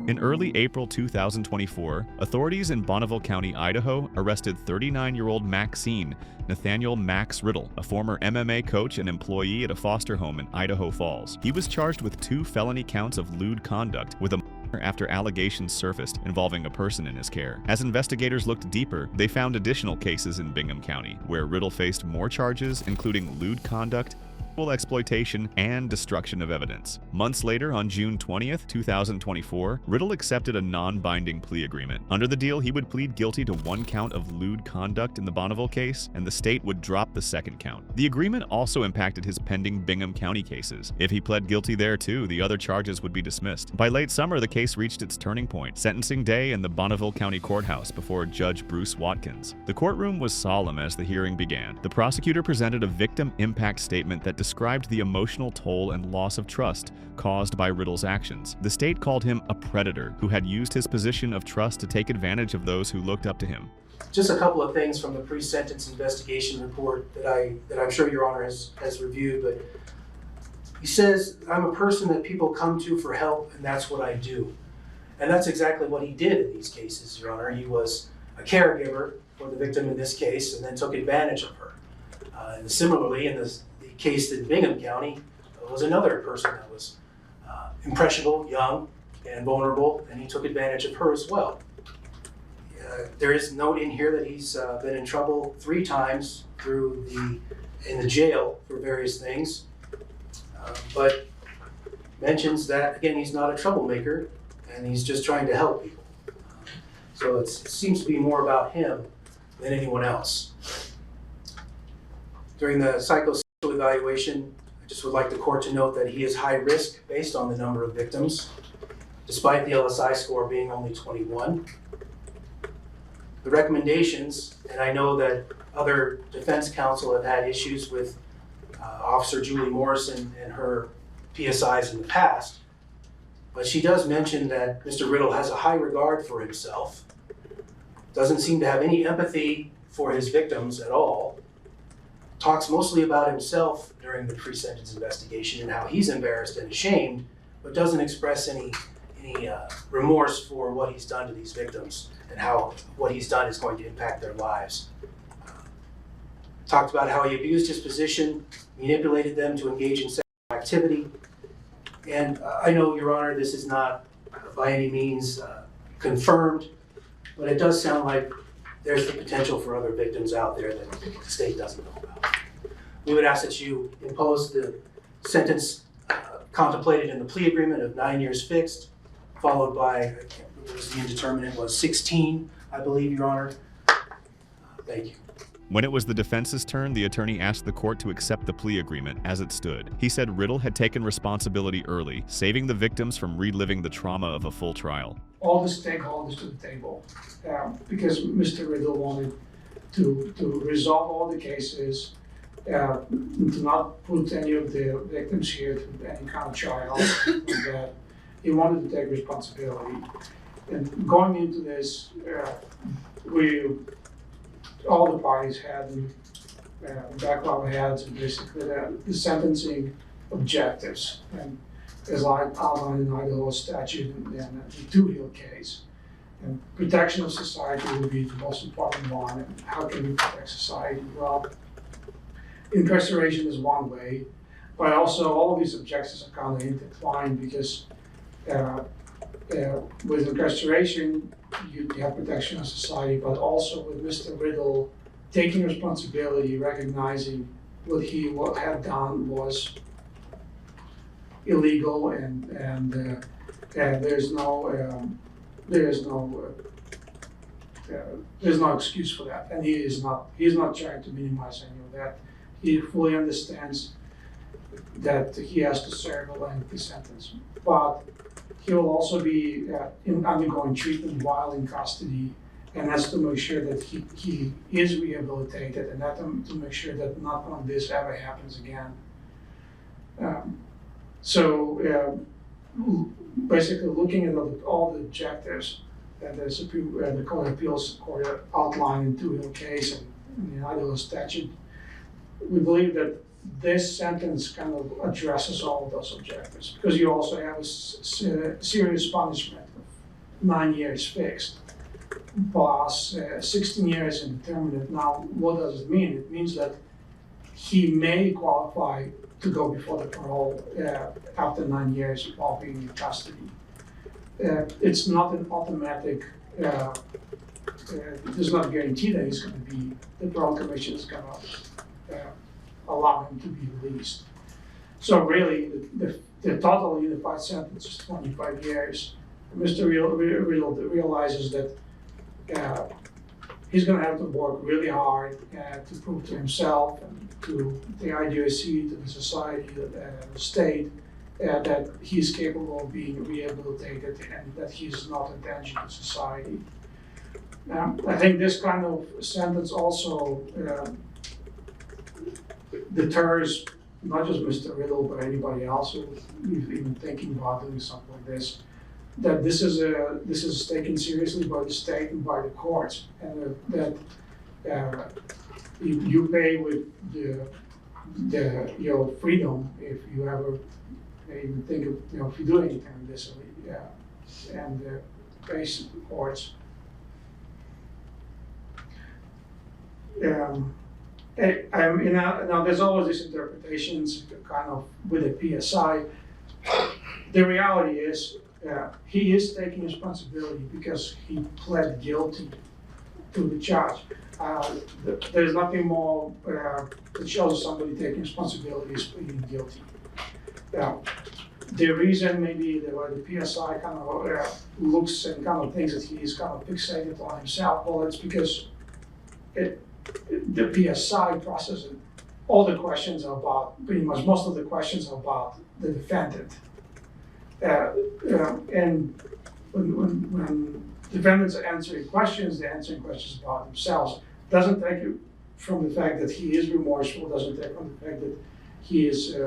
In early April 2024, authorities in Bonneville County, Idaho, arrested 39-year-old Maxine Nathaniel Max Riddle, a former MMA coach and employee at a foster home in Idaho Falls. He was charged with 2 felony counts of lewd conduct with a after allegations surfaced involving a person in his care. As investigators looked deeper, they found additional cases in Bingham County, where Riddle faced more charges, including lewd conduct, exploitation, and destruction of evidence. Months later, on June 20th, 2024, Riddle accepted a non-binding plea agreement. Under the deal, he would plead guilty to 1 count of lewd conduct in the Bonneville case, and the state would drop the 2nd count. The agreement also impacted his pending Bingham County cases. If he pled guilty there too, the other charges would be dismissed. By late summer, the case reached its turning point, sentencing day in the Bonneville County Courthouse before Judge Bruce Watkins. The courtroom was solemn as the hearing began. The prosecutor presented a victim impact statement that described the emotional toll and loss of trust caused by Riddle's actions. The state called him a predator who had used his position of trust to take advantage of those who looked up to him. Just a couple of things from the pre-sentence investigation report that I'm sure Your Honor has reviewed, but he says, "I'm a person that people come to for help, and that's what I do." And that's exactly what he did in these cases, Your Honor. He was a caregiver for the victim in this case and then took advantage of her. And similarly, in the case in Bingham County, was another person that was impressionable, young, and vulnerable, and he took advantage of her as well. There is a note in here that he's been in trouble 3 times in the jail for various things, but mentions that, again, he's not a troublemaker, and he's just trying to help people. So it seems to be more about him than anyone else. During the psychosocial evaluation, I just would like the court to note that he is high risk based on the number of victims, despite the LSI score being only 21. The recommendations, and I know that other defense counsel have had issues with Officer Julie Morrison and her PSIs in the past, but she does mention that Mr. Riddle has a high regard for himself, doesn't seem to have any empathy for his victims at all, talks mostly about himself during the pre-sentence investigation and how he's embarrassed and ashamed, but doesn't express any remorse for what he's done to these victims and how what he's done is going to impact their lives. Talked about how he abused his position, manipulated them to engage in sexual activity. And I know, Your Honor, this is not by any means confirmed, but it does sound like there's the potential for other victims out there that the state doesn't know about. We would ask that you impose the sentence contemplated in the plea agreement of 9 years fixed, followed by, I can't remember what the indeterminate was, 16, I believe, Your Honor. Thank you. When it was the defense's turn, the attorney asked the court to accept the plea agreement as it stood. He said Riddle had taken responsibility early, saving the victims from reliving the trauma of a full trial. All the stakeholders to the table, because Mr. Riddle wanted to resolve all the cases, to not put any of the victims here through any kind of trial, that he wanted to take responsibility. And going into this, all the parties had back of our heads and basically the sentencing objectives. And as I outlined in Idaho statute and the Two-Hill case, and protection of society will be the most important one. And how can we protect society? Well, incarceration is one way, but also all of these objectives are kind of intertwined because with incarceration, you have protection of society, but also with Mr. Riddle taking responsibility, recognizing what he had done was illegal, and there's no excuse for that, and he's not trying to minimize any of that. He fully understands that he has to serve a lengthy sentence, but he will also be undergoing treatment while in custody, and that's to make sure that he is rehabilitated, and that to make sure that nothing like this ever happens again. Basically, looking at all the objectives that the Court of Appeals Court outlined in Two Hill case and the Idaho statute, we believe that this sentence kind of addresses all of those objectives, because you also have a serious punishment of 9 years fixed, plus 16 years indeterminate. Now, what does it mean? It means that he may qualify to go before the parole after 9 years while being in custody. It's not an automatic, there's not a guarantee that he's going to be, the parole commission is going to allow him to be released. So really, the total unified sentence is 25 years. Mr. Riddle realizes that he's going to have to work really hard to prove to himself and to the IDOC, to the society, the state, that he's capable of being rehabilitated and that he's not a danger to society. I think this kind of sentence also deters not just Mr. Riddle, but anybody else who's even thinking about doing something like this. That this is taken seriously by the state and by the courts, and that you pay with your freedom if you ever even think of if you do anything like this, and face the courts. Now there's always these interpretations kind of with a PSI. The reality is he is taking responsibility because he pled guilty to the charge. There's nothing more that shows somebody taking responsibility is pleading guilty. The reason maybe the PSI kind of looks and kind of thinks that he is kind of fixated on himself, well, it's because the PSI process, all the questions are about, pretty much most of the questions are about the defendant. And when defendants are answering questions, they're answering questions about themselves. Doesn't take it from the fact that he is remorseful, doesn't take from the fact that he is,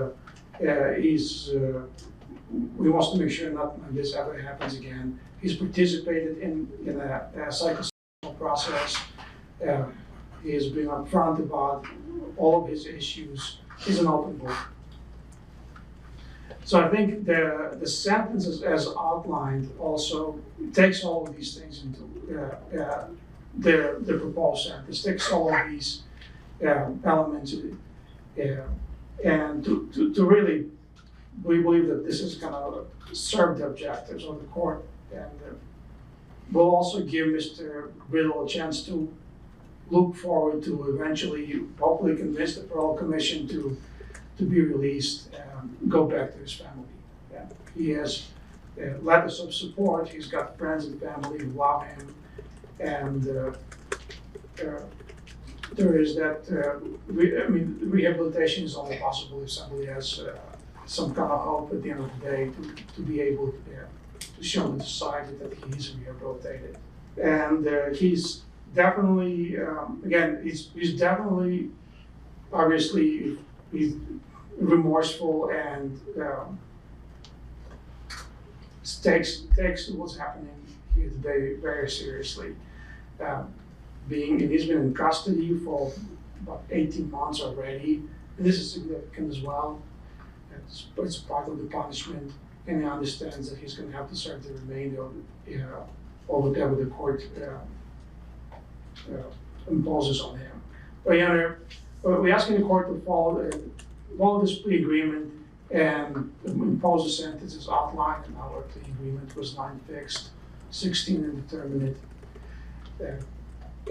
we wants to make sure nothing like this ever happens again. He's participated in a psychosocial process. He has been upfront about all of his issues. He's an open book. So I think the sentences as outlined also takes all of these things into the proposed sentence, takes all of these elements and to really, we believe that this is going to serve the objectives of the court, and will also give Mr. Riddle a chance to look forward to eventually hopefully convince the parole commission to be released and go back to his family. He has letters of support. He's got friends and family who love him, and there is that. Rehabilitation is only possible if somebody has some kind of hope at the end of the day to be able to show the society that he is rehabilitated, and he's definitely again he's definitely obviously he's remorseful and takes what's happening here today very seriously. He's been in custody for about 18 months already, and this is significant as well. It's part of the punishment, and he understands that he's going to have to serve the remainder of or whatever the court imposes on him. But we're asking the court to follow this plea agreement and impose a sentence as outlined in our plea agreement. Was 9 fixed, 16 indeterminate.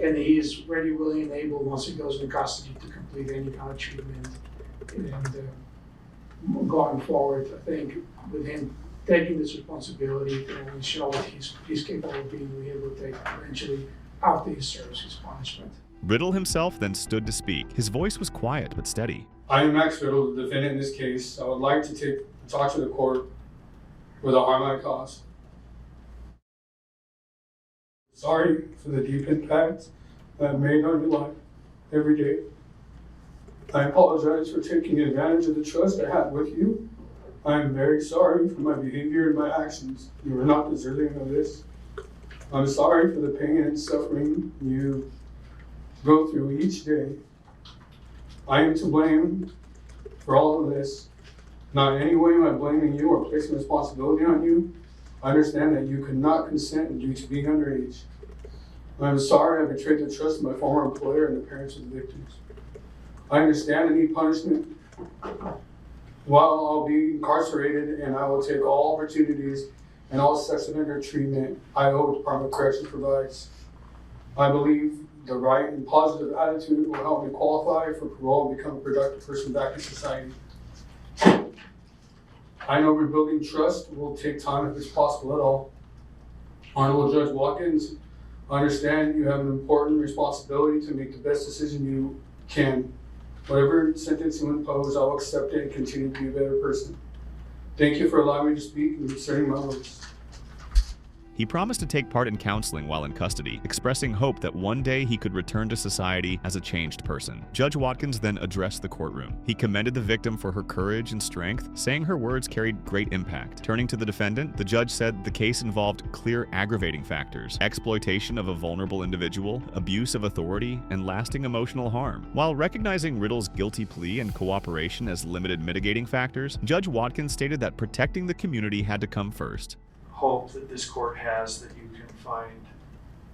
And he is ready, willing, and able once he goes into custody to complete any kind of treatment. And going forward, I think with him taking this responsibility and show that he's capable of being rehabilitated eventually after he serves his punishment. Riddle himself then stood to speak. His voice was quiet but steady. I am Max Riddle, the defendant in this case. I would like to talk to the court without harm I cause. Sorry for the deep impact that I've made on your life every day. I apologize for taking advantage of the trust I had with you. I am very sorry for my behavior and my actions. You are not deserving of this. I'm sorry for the pain and suffering you go through each day. I am to blame for all of this. Not in any way am I blaming you or placing responsibility on you. I understand that you could not consent due to being underage. I'm sorry I betrayed the trust of my former employer and the parents of the victims. I understand I need punishment. While I'll be incarcerated, and I will take all opportunities and all sex offender treatment I hope Department of Corrections provides. I believe the right and positive attitude will help me qualify for parole and become a productive person back in society. I know rebuilding trust will take time if it's possible at all. Honorable Judge Watkins, I understand you have an important responsibility to make the best decision you can. Whatever sentence you impose, I'll accept it and continue to be a better person. Thank you for allowing me to speak and concerning my words. He promised to take part in counseling while in custody, expressing hope that one day he could return to society as a changed person. Judge Watkins then addressed the courtroom. He commended the victim for her courage and strength, saying her words carried great impact. Turning to the defendant, the judge said the case involved clear aggravating factors: exploitation of a vulnerable individual, abuse of authority, and lasting emotional harm. While recognizing Riddle's guilty plea and cooperation as limited mitigating factors, Judge Watkins stated that protecting the community had to come first. Hope that this court has that you can find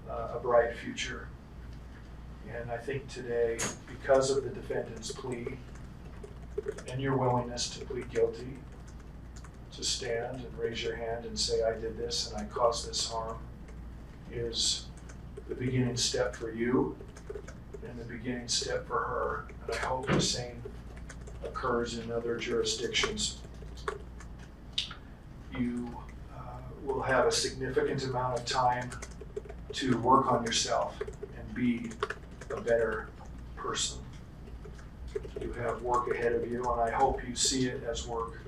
a bright future. And I think today, because of the defendant's plea and your willingness to plead guilty, to stand and raise your hand and say, I did this and I caused this harm, is the beginning step for you and the beginning step for her. And I hope the same occurs in other jurisdictions. You will have a significant amount of time to work on yourself and be a better person. You have work ahead of you, and I hope you see it as work,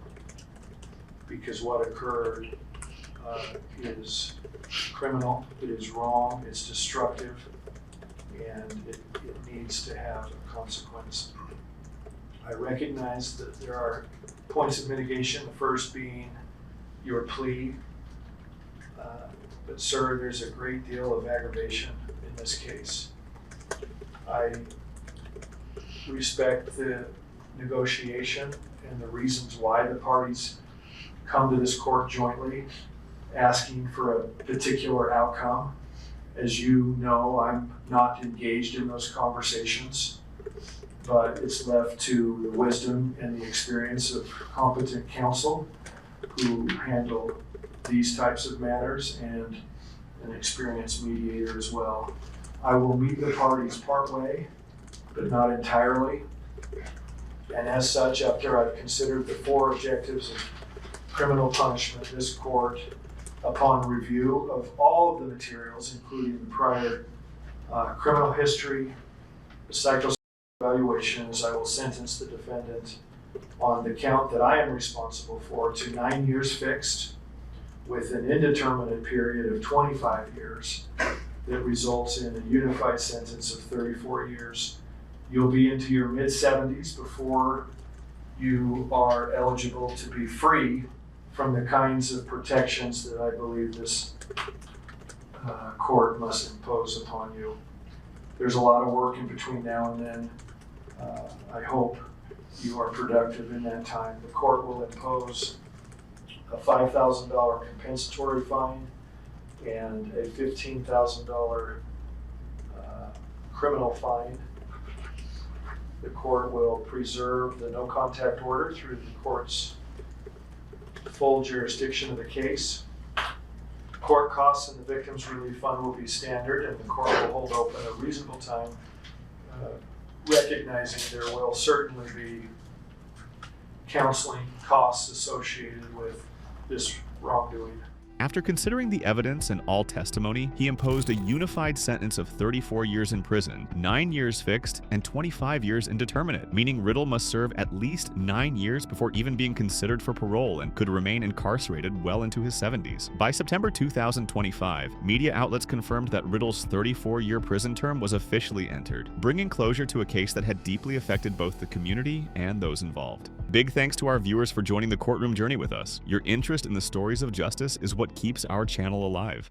because what occurred is criminal, it is wrong, it's destructive, and it needs to have a consequence. I recognize that there are points of mitigation, the first being your plea. But sir, there's a great deal of aggravation in this case. I respect the negotiation and the reasons why the parties come to this court jointly, asking for a particular outcome. As you know, I'm not engaged in those conversations, but it's left to the wisdom and the experience of competent counsel who handle these types of matters, and an experienced mediator as well. I will meet the parties partway, but not entirely. And as such, after I've considered the 4 objectives of criminal punishment, this court, upon review of all of the materials, including the prior criminal history, the psychosocial evaluations, I will sentence the defendant on the count that I am responsible for to 9 years fixed, with an indeterminate period of 25 years that results in a unified sentence of 34 years. You'll be into your mid-70s before you are eligible to be free from the kinds of protections that I believe this court must impose upon you. There's a lot of work in between now and then. I hope you are productive in that time. The court will impose a $5,000 compensatory fine and a $15,000 criminal fine. The court will preserve the no contact order through the court's full jurisdiction of the case. Court costs and the Victims Relief Fund will be standard, and the court will hold open a reasonable time, recognizing there will certainly be counseling costs associated with this wrongdoing. After considering the evidence and all testimony, he imposed a unified sentence of 34 years in prison, 9 years fixed, and 25 years indeterminate, meaning Riddle must serve at least 9 years before even being considered for parole and could remain incarcerated well into his 70s. By September 2025, media outlets confirmed that Riddle's 34-year prison term was officially entered, bringing closure to a case that had deeply affected both the community and those involved. Big thanks to our viewers for joining the courtroom journey with us. Your interest in the stories of justice is what keeps our channel alive.